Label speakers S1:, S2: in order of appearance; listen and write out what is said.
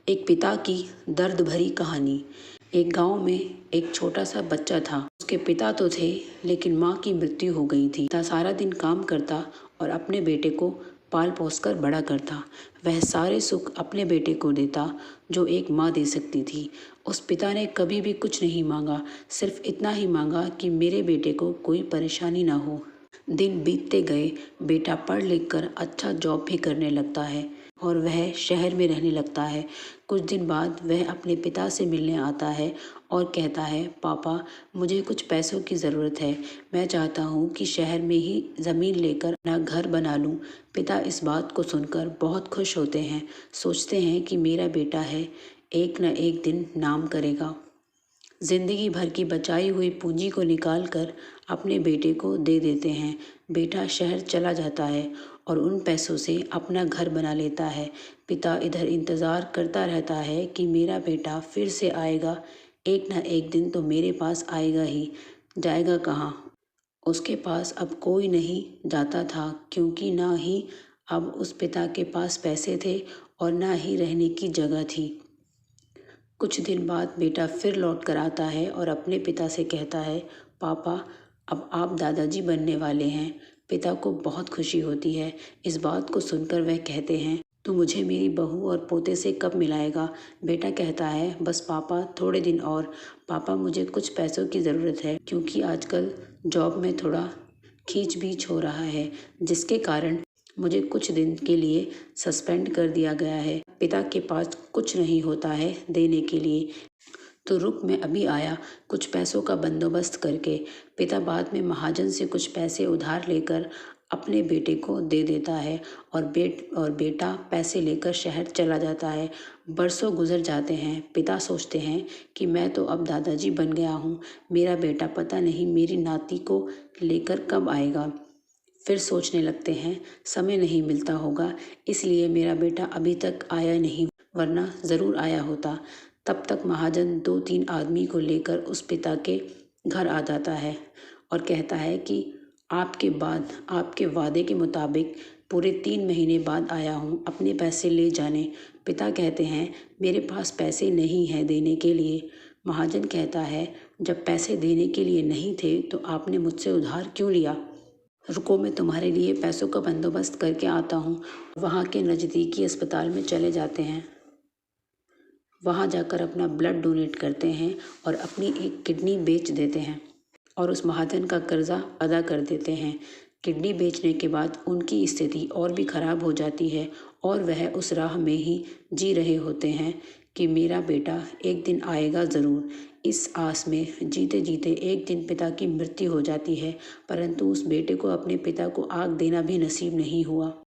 S1: एक पिता की दर्द भरी कहानी। एक गांव में एक छोटा सा बच्चा था। उसके पिता तो थे, लेकिन माँ की मृत्यु हो गई थी। पिता सारा दिन काम करता और अपने बेटे को पाल पोस कर बड़ा करता। वह सारे सुख अपने बेटे को देता जो एक माँ दे सकती थी। उस पिता ने कभी भी कुछ नहीं मांगा, सिर्फ इतना ही मांगा कि मेरे बेटे को कोई परेशानी ना हो। दिन बीतते गए, बेटा पढ़ लिख कर अच्छा जॉब भी करने लगता है और वह शहर में रहने लगता है। कुछ दिन बाद वह अपने पिता से मिलने आता है और कहता है, पापा, मुझे कुछ पैसों की ज़रूरत है। मैं चाहता हूँ कि शहर में ही ज़मीन लेकर अपना घर बना लूँ। पिता इस बात को सुनकर बहुत खुश होते हैं। सोचते हैं कि मेरा बेटा है, एक न एक दिन नाम करेगा। जिंदगी भर की बचाई हुई पूंजी को निकाल कर अपने बेटे को दे देते हैं। बेटा शहर चला जाता है और उन पैसों से अपना घर बना लेता है। पिता इधर इंतज़ार करता रहता है कि मेरा बेटा फिर से आएगा, एक ना एक दिन तो मेरे पास आएगा ही। जाएगा कहाँ? उसके पास अब कोई नहीं जाता था, क्योंकि ना ही अब उस पिता के पास पैसे थे और ना ही रहने की जगह थी। कुछ दिन बाद बेटा फिर लौट कर आता है और अपने पिता से कहता है, पापा, अब आप दादाजी बनने वाले हैं। पिता को बहुत खुशी होती है। इस बात को सुनकर वह कहते हैं, तू मुझे मेरी बहू और पोते से कब मिलाएगा? बेटा कहता है, बस पापा, थोड़े दिन और। पापा, मुझे कुछ पैसों की ज़रूरत है, क्योंकि आजकल जॉब में थोड़ा खींच बीच हो रहा है, जिसके कारण मुझे कुछ दिन के लिए सस्पेंड कर दिया गया है। पिता के पास कुछ नहीं होता है देने के लिए, तो रुक, मैं अभी आया कुछ पैसों का बंदोबस्त करके। पिता बाद में महाजन से कुछ पैसे उधार लेकर अपने बेटे को दे देता है और बेटा पैसे लेकर शहर चला जाता है। बरसों गुजर जाते हैं। पिता सोचते हैं कि मैं तो अब दादाजी बन गया हूँ, मेरा बेटा पता नहीं मेरी नाती को लेकर कब आएगा। फिर सोचने लगते हैं, समय नहीं मिलता होगा, इसलिए मेरा बेटा अभी तक आया नहीं, वरना ज़रूर आया होता। तब तक महाजन 2-3 आदमी को लेकर उस पिता के घर आ जाता है और कहता है कि आपके वादे के मुताबिक पूरे 3 महीने बाद आया हूँ अपने पैसे ले जाने। पिता कहते हैं, मेरे पास पैसे नहीं हैं देने के लिए। महाजन कहता है, जब पैसे देने के लिए नहीं थे तो आपने मुझसे उधार क्यों लिया? रुको, मैं तुम्हारे लिए पैसों का बंदोबस्त करके आता हूँ। वहाँ के नज़दीकी अस्पताल में चले जाते हैं। वहाँ जाकर अपना ब्लड डोनेट करते हैं और अपनी एक किडनी बेच देते हैं और उस महाजन का कर्जा अदा कर देते हैं। किडनी बेचने के बाद उनकी स्थिति और भी खराब हो जाती है और वह उस राह में ही जी रहे होते हैं कि मेरा बेटा एक दिन आएगा ज़रूर। इस आस में जीते जीते एक दिन पिता की मृत्यु हो जाती है, परंतु उस बेटे को अपने पिता को आग देना भी नसीब नहीं हुआ।